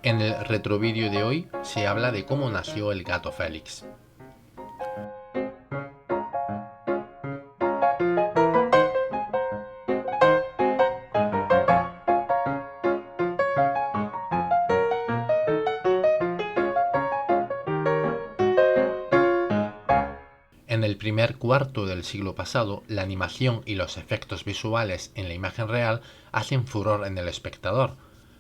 En el retrovídeo de hoy se habla de cómo nació el gato Félix. En el primer cuarto del siglo pasado, la animación y los efectos visuales en la imagen real hacen furor en el espectador.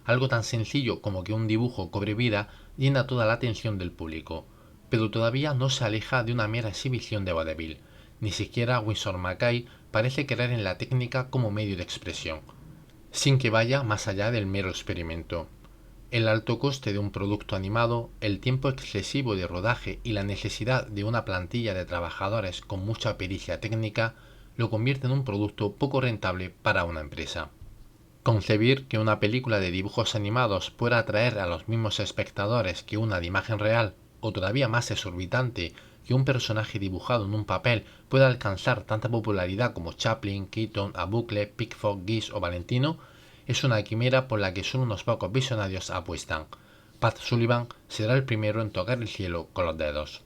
Algo tan sencillo como que un dibujo cobre vida llena toda la atención del público, pero todavía no se aleja de una mera exhibición de vodevil. Ni siquiera Winsor McCay parece creer en la técnica como medio de expresión, sin que vaya más allá del mero experimento. El alto coste de un producto animado, el tiempo excesivo de rodaje y la necesidad de una plantilla de trabajadores con mucha pericia técnica lo convierte en un producto poco rentable para una empresa. Concebir que una película de dibujos animados pueda atraer a los mismos espectadores que una de imagen real, o todavía más exorbitante, que un personaje dibujado en un papel pueda alcanzar tanta popularidad como Chaplin, Keaton, Abucle, Pickford, Guise o Valentino, es una quimera por la que solo unos pocos visionarios apuestan. Pat Sullivan será el primero en tocar el cielo con los dedos.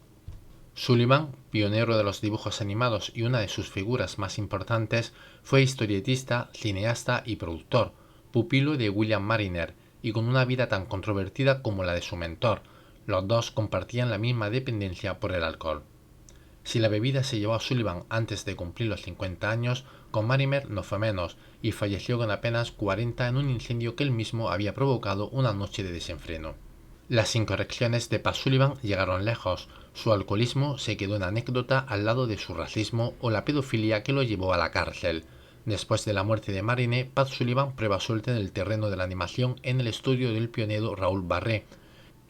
Sullivan, pionero de los dibujos animados y una de sus figuras más importantes, fue historietista, cineasta y productor, pupilo de William Mariner y con una vida tan controvertida como la de su mentor. Los dos compartían la misma dependencia por el alcohol. Si la bebida se llevó a Sullivan antes de cumplir los 50 años, con Mariner no fue menos, y falleció con apenas 40 en un incendio que él mismo había provocado una noche de desenfreno. Las incorrecciones de Pat Sullivan llegaron lejos. Su alcoholismo se quedó en anécdota al lado de su racismo o la pedofilia que lo llevó a la cárcel. Después de la muerte de Marine, Pat Sullivan prueba suerte en el terreno de la animación en el estudio del pionero Raoul Barré,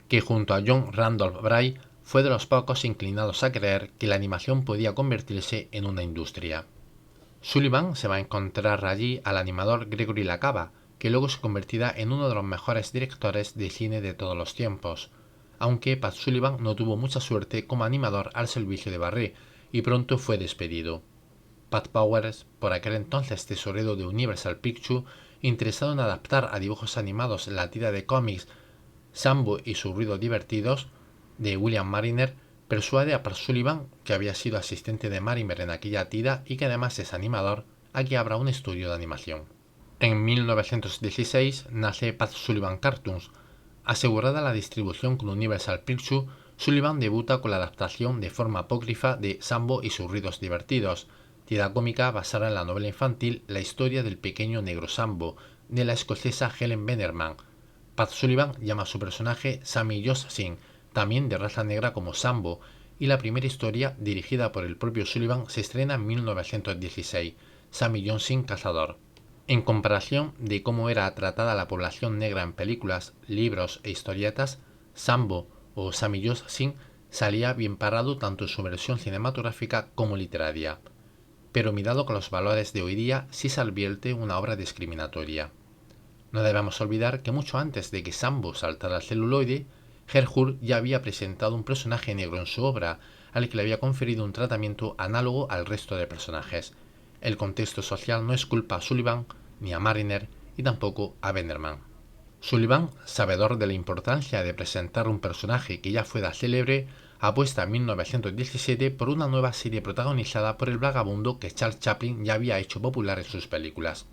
que junto a John Randolph Bray fue de los pocos inclinados a creer que la animación podía convertirse en una industria. Sullivan se va a encontrar allí al animador Gregory LaCava, que luego se convertirá en uno de los mejores directores de cine de todos los tiempos, aunque Pat Sullivan no tuvo mucha suerte como animador al servicio de Barré y pronto fue despedido. Pat Powers, por aquel entonces tesorero de Universal Pictures, interesado en adaptar a dibujos animados la tira de cómics Sambo y sus ruidos divertidos, de William Mariner, persuade a Pat Sullivan, que había sido asistente de Mariner en aquella tira y que además es animador, a que abra un estudio de animación. En 1916 nace Pat Sullivan Cartoons. Asegurada la distribución con Universal Pictures, Sullivan debuta con la adaptación de forma apócrifa de Sambo y sus ruidos divertidos, tira cómica basada en la novela infantil La historia del pequeño negro Sambo, de la escocesa Helen Bannerman. Pat Sullivan llama a su personaje Sammy Josh Singh, también de raza negra como Sambo, y la primera historia, dirigida por el propio Sullivan, se estrena en 1916, Sammy Josh Singh Cazador. En comparación de cómo era tratada la población negra en películas, libros e historietas, Sambo o Sammy Josh Singh salía bien parado tanto en su versión cinematográfica como literaria. Pero mirado con los valores de hoy día, sí se advierte una obra discriminatoria. No debemos olvidar que mucho antes de que Sambo saltara al celuloide, Gerhard ya había presentado un personaje negro en su obra, al que le había conferido un tratamiento análogo al resto de personajes. El contexto social no es culpa a Sullivan, ni a Mariner, y tampoco a Bannerman. Sullivan, sabedor de la importancia de presentar un personaje que ya fuera célebre, apuesta en 1917 por una nueva serie protagonizada por el vagabundo que Charles Chaplin ya había hecho popular en sus películas.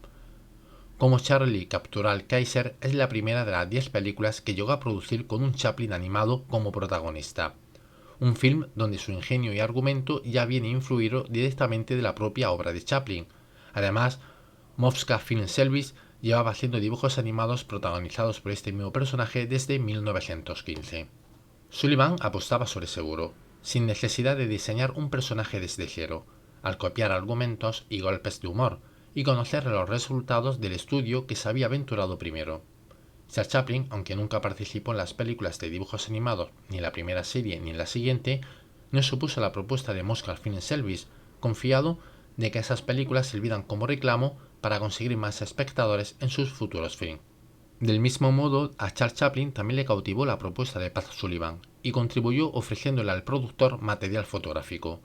Cómo Charlie capturó al Kaiser es la primera de las 10 películas que llegó a producir con un Chaplin animado como protagonista. Un film donde su ingenio y argumento ya viene influido directamente de la propia obra de Chaplin. Además, Movska Film Service llevaba haciendo dibujos animados protagonizados por este mismo personaje desde 1915. Sullivan apostaba sobre seguro, sin necesidad de diseñar un personaje desde cero, al copiar argumentos y golpes de humor, y conocer los resultados del estudio que se había aventurado primero. Charles Chaplin, aunque nunca participó en las películas de dibujos animados, ni en la primera serie ni en la siguiente, no se opuso a la propuesta de Mosca Film Service, confiado de que esas películas sirvieran como reclamo para conseguir más espectadores en sus futuros films. Del mismo modo, a Charles Chaplin también le cautivó la propuesta de Pat Sullivan y contribuyó ofreciéndole al productor material fotográfico.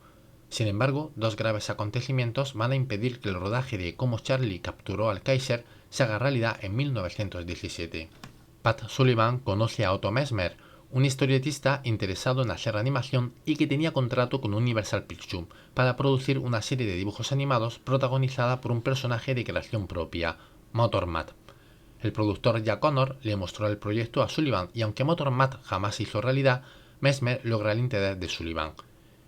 Sin embargo, dos graves acontecimientos van a impedir que el rodaje de Cómo Charlie capturó al Kaiser se haga realidad en 1917. Pat Sullivan conoce a Otto Messmer, un historietista interesado en hacer animación y que tenía contrato con Universal Pictures para producir una serie de dibujos animados protagonizada por un personaje de creación propia, Motor Matt. El productor Jack Connor le mostró el proyecto a Sullivan y aunque Motor Matt jamás se hizo realidad, Messmer logra el interés de Sullivan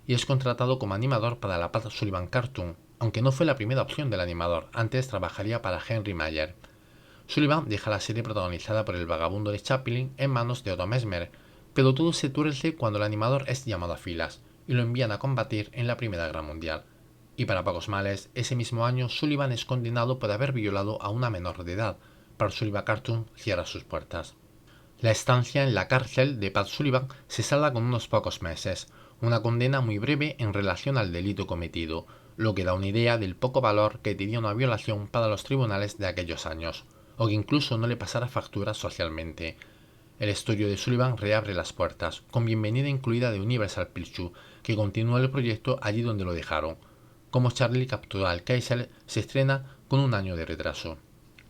y es contratado como animador para la Pat Sullivan Cartoon, aunque no fue la primera opción del animador, antes trabajaría para Henry Mayer. Sullivan deja la serie protagonizada por el vagabundo de Chaplin en manos de Otto Messmer, pero todo se tuerce cuando el animador es llamado a filas y lo envían a combatir en la Primera Guerra Mundial. Y para pocos males, ese mismo año Sullivan es condenado por haber violado a una menor de edad. Pat Sullivan Cartoon cierra sus puertas. La estancia en la cárcel de Pat Sullivan se salda con unos pocos meses, una condena muy breve en relación al delito cometido, lo que da una idea del poco valor que tenía una violación para los tribunales de aquellos años, o que incluso no le pasara factura socialmente. El estudio de Sullivan reabre las puertas, con bienvenida incluida de Universal Pictures, que continúa el proyecto allí donde lo dejaron. Como Charlie capturó al Kaiser se estrena con un año de retraso.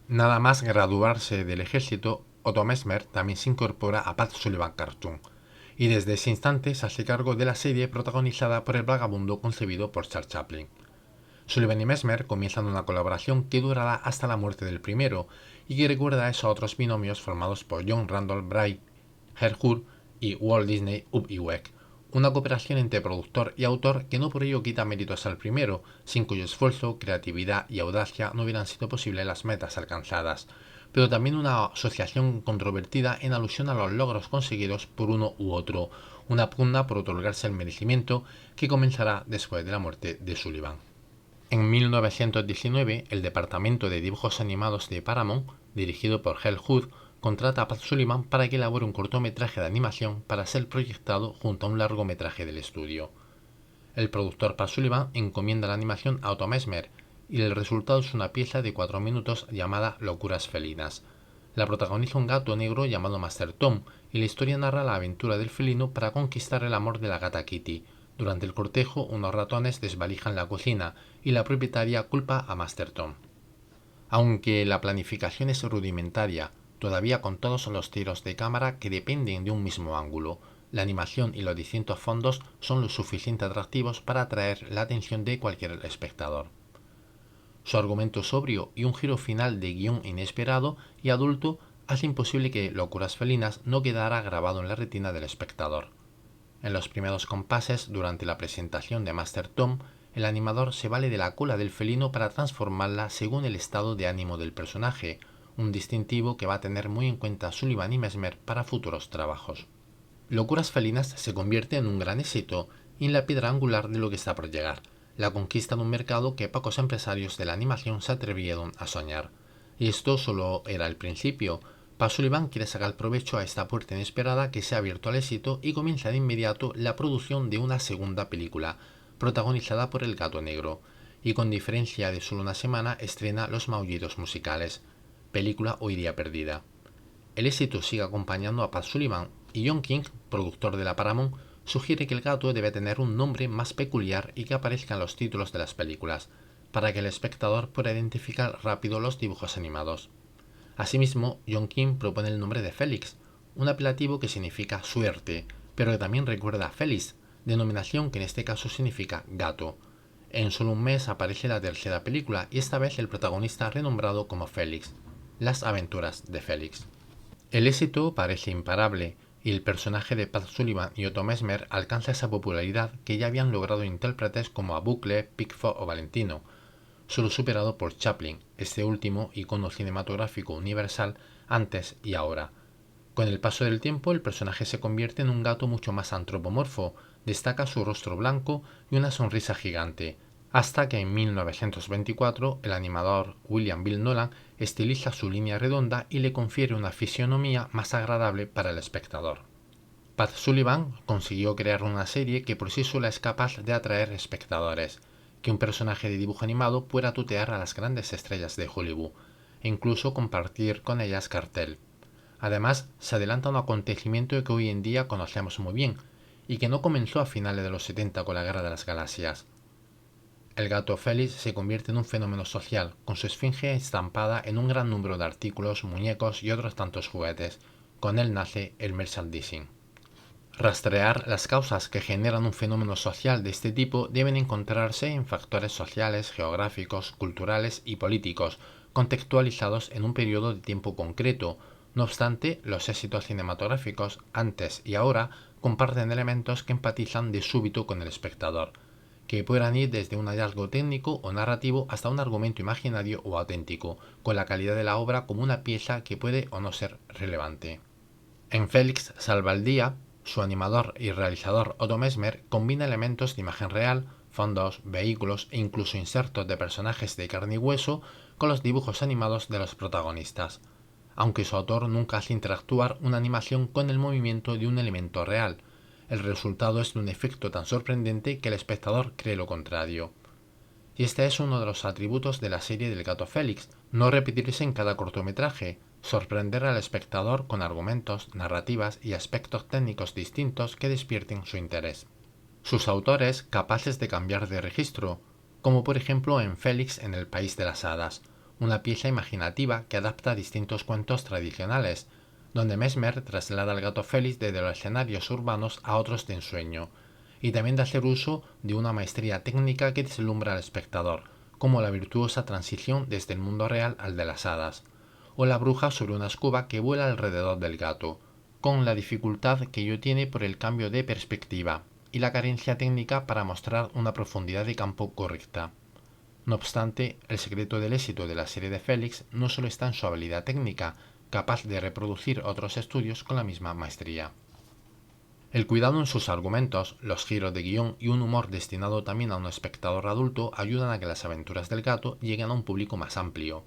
Nada más graduarse del ejército, Otto Messmer también se incorpora a Pat Sullivan Cartoon, y desde ese instante se hace cargo de la serie protagonizada por el vagabundo concebido por Charles Chaplin. Sullivan y Messmer comienzan una colaboración que durará hasta la muerte del primero y que recuerda a esos otros binomios formados por John Randall Wright, Herb Hur y Walt Disney Iwerks, una cooperación entre productor y autor que no por ello quita méritos al primero, sin cuyo esfuerzo, creatividad y audacia no hubieran sido posibles las metas alcanzadas, pero también una asociación controvertida en alusión a los logros conseguidos por uno u otro, una pugna por otorgarse el merecimiento que comenzará después de la muerte de Sullivan. En 1919, el departamento de dibujos animados de Paramount, dirigido por Herb Hur, contrata a Pat Sullivan para que elabore un cortometraje de animación para ser proyectado junto a un largometraje del estudio. El productor Pat Sullivan encomienda la animación a Otto Messmer y el resultado es una pieza de 4 minutos llamada Locuras felinas. La protagoniza un gato negro llamado Master Tom y la historia narra la aventura del felino para conquistar el amor de la gata Kitty. Durante el cortejo, unos ratones desvalijan la cocina y la propietaria culpa a Master Tom. Aunque la planificación es rudimentaria, todavía con todos los tiros de cámara que dependen de un mismo ángulo, la animación y los distintos fondos son lo suficientemente atractivos para atraer la atención de cualquier espectador. Su argumento sobrio y un giro final de guión inesperado y adulto hace imposible que Locuras felinas no quedara grabado en la retina del espectador. En los primeros compases, durante la presentación de Master Tom, el animador se vale de la cola del felino para transformarla según el estado de ánimo del personaje, un distintivo que va a tener muy en cuenta Sullivan y Messmer para futuros trabajos. Locuras felinas se convierte en un gran éxito y en la piedra angular de lo que está por llegar, la conquista de un mercado que pocos empresarios de la animación se atrevieron a soñar. Y esto solo era el principio. Pat Sullivan quiere sacar provecho a esta puerta inesperada que se ha abierto al éxito y comienza de inmediato la producción de una segunda película, protagonizada por el gato negro, y con diferencia de solo una semana estrena Los maullidos musicales, película hoy día perdida. El éxito sigue acompañando a Pat Sullivan y John King, productor de la Paramount, sugiere que el gato debe tener un nombre más peculiar y que aparezca en los títulos de las películas, para que el espectador pueda identificar rápido los dibujos animados. Asimismo, John King propone el nombre de Félix, un apelativo que significa suerte, pero que también recuerda a Félix, denominación que en este caso significa gato. En solo un mes aparece la tercera película y esta vez el protagonista renombrado como Félix, Las aventuras de Félix. El éxito parece imparable y el personaje de Pat Sullivan y Otto Messmer alcanza esa popularidad que ya habían logrado intérpretes como Buckley, Pickford o Valentino, solo superado por Chaplin, este último icono cinematográfico universal antes y ahora. Con el paso del tiempo el personaje se convierte en un gato mucho más antropomorfo, destaca su rostro blanco y una sonrisa gigante, hasta que en 1924 el animador William Bill Nolan estiliza su línea redonda y le confiere una fisionomía más agradable para el espectador. Pat Sullivan consiguió crear una serie que por sí sola es capaz de atraer espectadores, que un personaje de dibujo animado pueda tutear a las grandes estrellas de Hollywood, e incluso compartir con ellas cartel. Además, se adelanta un acontecimiento que hoy en día conocemos muy bien, y que no comenzó a finales de los 70 con la Guerra de las Galaxias. El gato Félix se convierte en un fenómeno social, con su esfinge estampada en un gran número de artículos, muñecos y otros tantos juguetes, Con él nace el merchandising. Rastrear las causas que generan un fenómeno social de este tipo deben encontrarse en factores sociales, geográficos, culturales y políticos, contextualizados en un periodo de tiempo concreto. No obstante, los éxitos cinematográficos, antes y ahora, comparten elementos que empatizan de súbito con el espectador, que puedan ir desde un hallazgo técnico o narrativo hasta un argumento imaginario o auténtico, con la calidad de la obra como una pieza que puede o no ser relevante. En Félix salva el día, su animador y realizador Otto Messmer combina elementos de imagen real, fondos, vehículos e incluso insertos de personajes de carne y hueso con los dibujos animados de los protagonistas, aunque su autor nunca hace interactuar una animación con el movimiento de un elemento real. El resultado es de un efecto tan sorprendente que el espectador cree lo contrario. Y este es uno de los atributos de la serie del gato Félix, no repetirse en cada cortometraje, sorprender al espectador con argumentos, narrativas y aspectos técnicos distintos que despierten su interés. Sus autores capaces de cambiar de registro, como por ejemplo en Félix en el País de las Hadas, una pieza imaginativa que adapta distintos cuentos tradicionales, donde Mesmer traslada al gato Félix desde los escenarios urbanos a otros de ensueño, y también de hacer uso de una maestría técnica que deslumbra al espectador, como la virtuosa transición desde el mundo real al de las hadas, o la bruja sobre una escoba que vuela alrededor del gato, con la dificultad que ello tiene por el cambio de perspectiva y la carencia técnica para mostrar una profundidad de campo correcta. No obstante, el secreto del éxito de la serie de Félix no solo está en su habilidad técnica, capaz de reproducir otros estudios con la misma maestría. El cuidado en sus argumentos, los giros de guión y un humor destinado también a un espectador adulto ayudan a que las aventuras del gato lleguen a un público más amplio.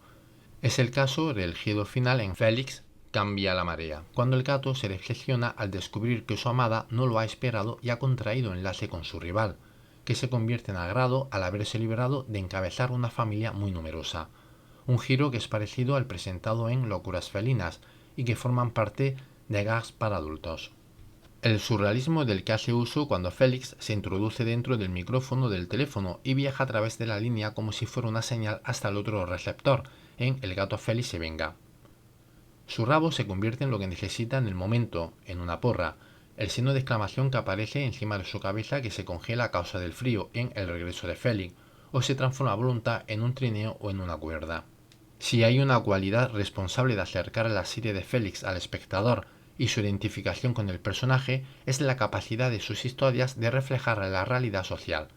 Es el caso del giro final en Félix cambia la marea, cuando el gato se decepciona al descubrir que su amada no lo ha esperado y ha contraído enlace con su rival, que se convierte en agrado al haberse librado de encabezar una familia muy numerosa. Un giro que es parecido al presentado en Locuras felinas y que forman parte de gags para adultos. El surrealismo del que hace uso cuando Félix se introduce dentro del micrófono del teléfono y viaja a través de la línea como si fuera una señal hasta el otro receptor, en El gato Félix se venga. Su rabo se convierte en lo que necesita en el momento, en una porra, el signo de exclamación que aparece encima de su cabeza que se congela a causa del frío en El regreso de Félix, o se transforma a voluntad en un trineo o en una cuerda. Si hay una cualidad responsable de acercar la serie de Félix al espectador y su identificación con el personaje, es la capacidad de sus historias de reflejar la realidad social.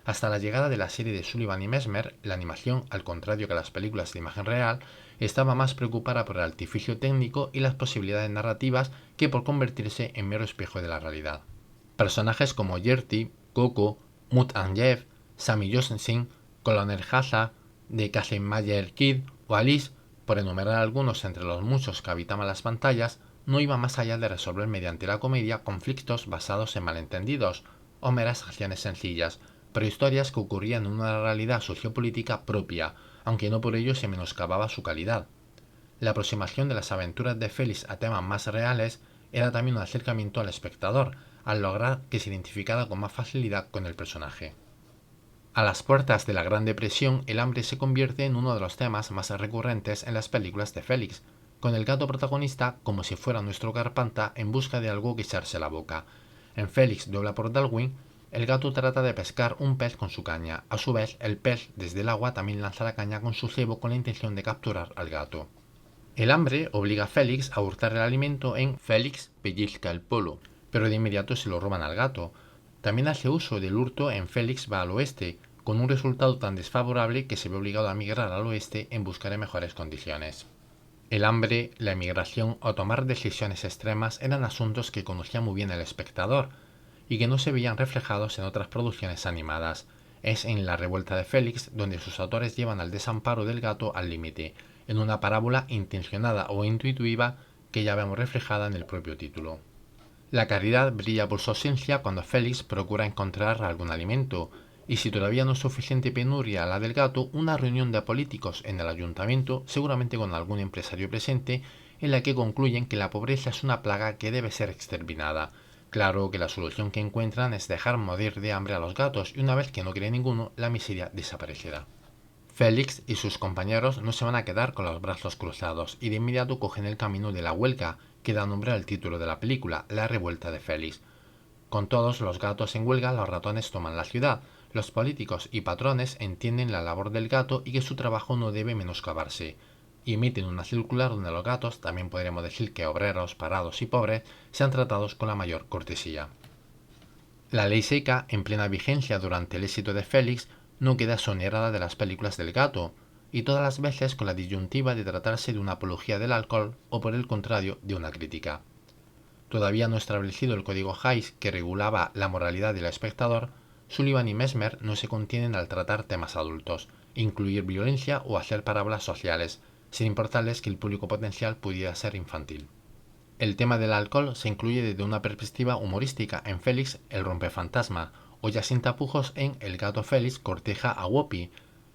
Hasta la llegada de la serie de Sullivan y Mesmer, la animación, al contrario que las películas de imagen real, estaba más preocupada por el artificio técnico y las posibilidades narrativas que por convertirse en mero espejo de la realidad. Personajes como Yerty, Coco, Mutt and Jeff, Sammy Johnson, Colonel Hazard, de Katzenmayer Kid o Alice, por enumerar algunos entre los muchos que habitaban las pantallas, no iban más allá de resolver mediante la comedia conflictos basados en malentendidos o meras acciones sencillas, pero historias que ocurrían en una realidad sociopolítica propia, aunque no por ello se menoscababa su calidad. La aproximación de las aventuras de Félix a temas más reales era también un acercamiento al espectador, al lograr que se identificara con más facilidad con el personaje. A las puertas de la Gran Depresión, el hambre se convierte en uno de los temas más recurrentes en las películas de Félix, con el gato protagonista como si fuera nuestro Carpanta en busca de algo que echarse a la boca. En Félix dobla por Darwin, el gato trata de pescar un pez con su caña. A su vez, el pez desde el agua también lanza la caña con su cebo con la intención de capturar al gato. El hambre obliga a Félix a hurtar el alimento en Félix pellizca el polo, pero de inmediato se lo roban al gato. También hace uso del hurto en Félix va al oeste, con un resultado tan desfavorable que se ve obligado a migrar al oeste en busca de mejores condiciones. El hambre, la emigración o tomar decisiones extremas eran asuntos que conocía muy bien el espectador y que no se veían reflejados en otras producciones animadas. Es en La revuelta de Félix donde sus autores llevan al desamparo del gato al límite, en una parábola intencionada o intuitiva que ya vemos reflejada en el propio título. La caridad brilla por su ausencia cuando Félix procura encontrar algún alimento, y si todavía no es suficiente penuria la del gato, una reunión de políticos en el ayuntamiento, seguramente con algún empresario presente, en la que concluyen que la pobreza es una plaga que debe ser exterminada. Claro que la solución que encuentran es dejar morir de hambre a los gatos, y una vez que no quiere ninguno, la miseria desaparecerá. Félix y sus compañeros no se van a quedar con los brazos cruzados y de inmediato cogen el camino de la huelga, que da nombre al título de la película, La revuelta de Félix. Con todos los gatos en huelga, los ratones toman la ciudad. Los políticos y patrones entienden la labor del gato y que su trabajo no debe menoscabarse. Y emiten una circular donde los gatos, también podríamos decir que obreros, parados y pobres, sean tratados con la mayor cortesía. La ley seca, en plena vigencia durante el éxito de Félix, no queda exonerada de las películas del gato, y todas las veces con la disyuntiva de tratarse de una apología del alcohol o por el contrario de una crítica. Todavía no establecido el código Hays que regulaba la moralidad del espectador, Sullivan y Mesmer no se contienen al tratar temas adultos, incluir violencia o hacer parábolas sociales, sin importarles que el público potencial pudiera ser infantil. El tema del alcohol se incluye desde una perspectiva humorística en Félix el rompefantasma, o ya sin tapujos en El gato Félix corteja a Whoopi.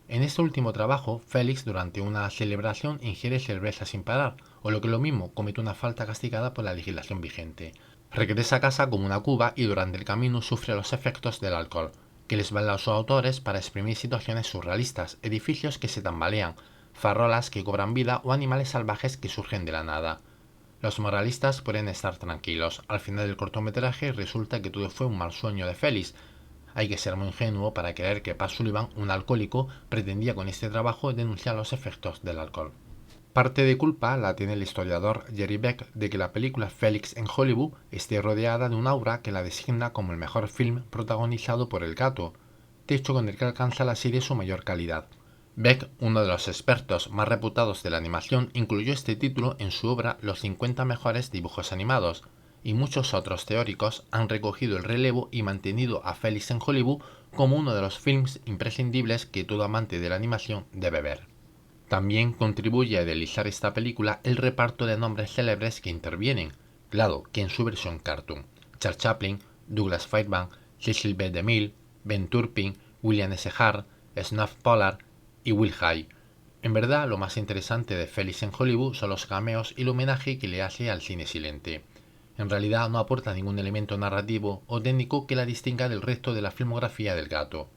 En este último trabajo, Félix durante una celebración ingiere cerveza sin parar, o lo que es lo mismo, comete una falta castigada por la legislación vigente. Regresa a casa como una cuba y durante el camino sufre los efectos del alcohol, que les vale a sus autores para exprimir situaciones surrealistas, edificios que se tambalean, farolas que cobran vida o animales salvajes que surgen de la nada. Los moralistas pueden estar tranquilos. Al final del cortometraje resulta que todo fue un mal sueño de Félix. Hay que ser muy ingenuo para creer que Pat Sullivan, un alcohólico, pretendía con este trabajo denunciar los efectos del alcohol. Parte de culpa la tiene el historiador Jerry Beck de que la película Félix en Hollywood esté rodeada de un aura que la designa como el mejor film protagonizado por el gato, techo con el que alcanza la serie su mayor calidad. Beck, uno de los expertos más reputados de la animación, incluyó este título en su obra Los 50 mejores dibujos animados, y muchos otros teóricos han recogido el relevo y mantenido a Félix en Hollywood como uno de los films imprescindibles que todo amante de la animación debe ver. También contribuye a idealizar esta película el reparto de nombres célebres que intervienen, claro que en su versión cartoon: Charles Chaplin, Douglas Fairbanks, Cecil B. DeMille, Ben Turpin, William S. Hart, Snuff Pollard y Will Hay. En verdad, lo más interesante de Félix en Hollywood son los cameos y el homenaje que le hace al cine silente. En realidad no aporta ningún elemento narrativo o técnico que la distinga del resto de la filmografía del gato.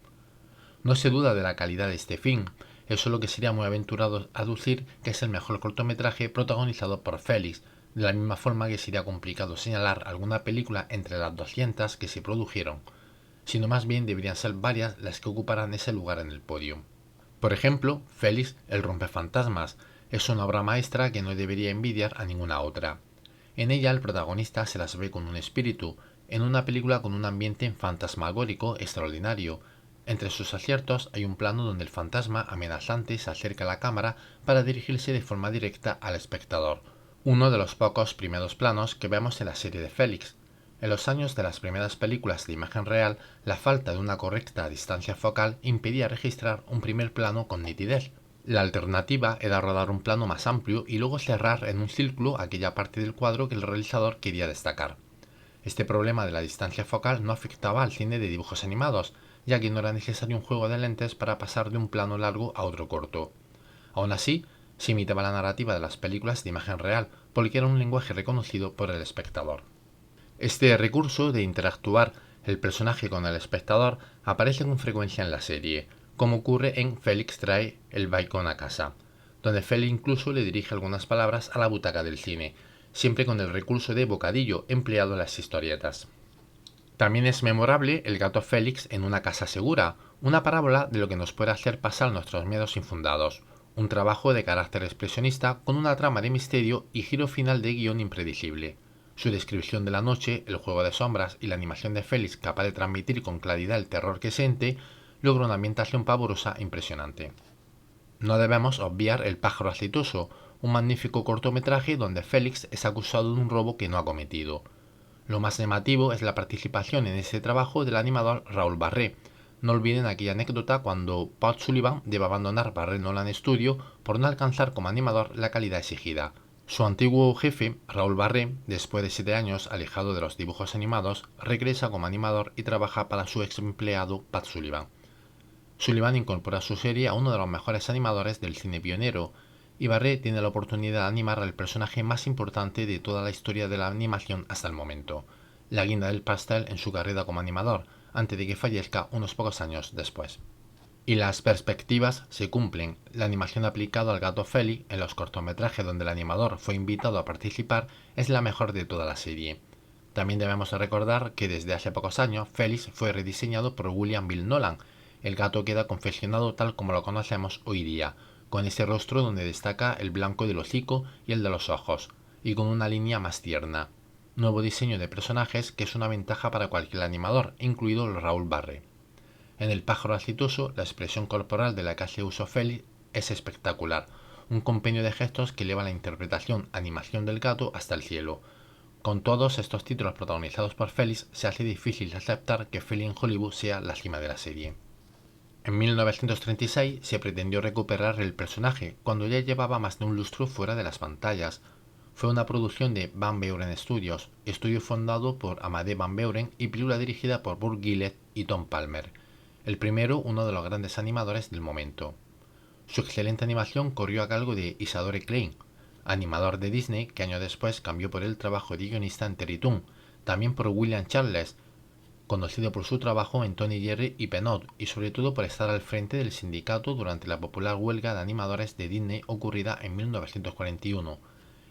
No se duda de la calidad de este film, es solo que sería muy aventurado aducir que es el mejor cortometraje protagonizado por Félix, de la misma forma que sería complicado señalar alguna película entre las 200 que se produjeron, sino más bien deberían ser varias las que ocuparan ese lugar en el podio. Por ejemplo, Félix el rompefantasmas es una obra maestra que no debería envidiar a ninguna otra. En ella el protagonista se las ve con un espíritu, en una película con un ambiente fantasmagórico extraordinario. Entre sus aciertos hay un plano donde el fantasma amenazante se acerca a la cámara para dirigirse de forma directa al espectador, uno de los pocos primeros planos que vemos en la serie de Félix. En los años de las primeras películas de imagen real, la falta de una correcta distancia focal impedía registrar un primer plano con nitidez. La alternativa era rodar un plano más amplio y luego cerrar en un círculo aquella parte del cuadro que el realizador quería destacar. Este problema de la distancia focal no afectaba al cine de dibujos animados, ya que no era necesario un juego de lentes para pasar de un plano largo a otro corto. Aún así, se imitaba la narrativa de las películas de imagen real, porque era un lenguaje reconocido por el espectador. Este recurso de interactuar el personaje con el espectador aparece con frecuencia en la serie, como ocurre en Félix trae el bacon a casa, donde Félix incluso le dirige algunas palabras a la butaca del cine, siempre con el recurso de bocadillo empleado en las historietas. También es memorable el gato Félix en una casa segura, una parábola de lo que nos puede hacer pasar nuestros miedos infundados, un trabajo de carácter expresionista con una trama de misterio y giro final de guión impredecible. Su descripción de la noche, el juego de sombras y la animación de Félix capaz de transmitir con claridad el terror que siente, logra una ambientación pavorosa e impresionante. No debemos obviar El pájaro aceitoso, un magnífico cortometraje donde Félix es acusado de un robo que no ha cometido. Lo más llamativo es la participación en ese trabajo del animador Raúl Barré. No olviden aquella anécdota cuando Pat Sullivan debe abandonar Barré Nolan Studio por no alcanzar como animador la calidad exigida. Su antiguo jefe, Raúl Barré, después de 7 años alejado de los dibujos animados, regresa como animador y trabaja para su ex empleado Pat Sullivan. Sullivan incorpora a su serie a uno de los mejores animadores del cine pionero, y Barré tiene la oportunidad de animar al personaje más importante de toda la historia de la animación hasta el momento, la guinda del pastel en su carrera como animador, antes de que fallezca unos pocos años después. Y las perspectivas se cumplen. La animación aplicada al gato Félix en los cortometrajes donde el animador fue invitado a participar es la mejor de toda la serie. También debemos recordar que desde hace pocos años Félix fue rediseñado por William Bill Nolan. El gato queda confeccionado tal como lo conocemos hoy día, con ese rostro donde destaca el blanco del hocico y el de los ojos, y con una línea más tierna. Nuevo diseño de personajes que es una ventaja para cualquier animador, incluido el Raúl Barre. En el pájaro aceitoso, la expresión corporal de la que hace uso Félix es espectacular, un compendio de gestos que eleva la interpretación-animación del gato hasta el cielo. Con todos estos títulos protagonizados por Félix, se hace difícil aceptar que Félix en Hollywood sea la cima de la serie. En 1936 se pretendió recuperar el personaje, cuando ya llevaba más de un lustro fuera de las pantallas. Fue una producción de Van Beuren Studios, estudio fundado por Amadé Van Beuren y película dirigida por Burt Gillett y Tom Palmer. El primero, uno de los grandes animadores del momento. Su excelente animación corrió a cargo de Isadore Klein, animador de Disney que años después cambió por el trabajo de guionista en Terry Toon, también por William Charles, conocido por su trabajo en Tony Jerry y Peanuts y sobre todo por estar al frente del sindicato durante la popular huelga de animadores de Disney ocurrida en 1941,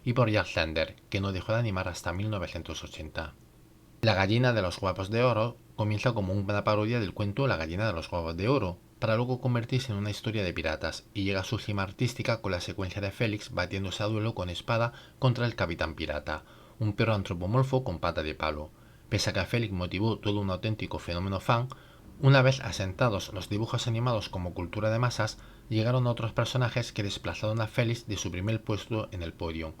y por Jack Sender, que no dejó de animar hasta 1980. La gallina de los huevos de oro comienza como una parodia del cuento La gallina de los huevos de oro, para luego convertirse en una historia de piratas, y llega a su cima artística con la secuencia de Félix batiéndose a duelo con espada contra el capitán pirata, un perro antropomorfo con pata de palo. Pese a que a Félix motivó todo un auténtico fenómeno fan, una vez asentados los dibujos animados como cultura de masas, llegaron otros personajes que desplazaron a Félix de su primer puesto en el podio.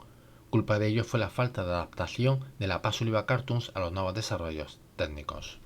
Culpa de ello fue la falta de adaptación de la Pass Oliva Cartoons a los nuevos desarrollos técnicos.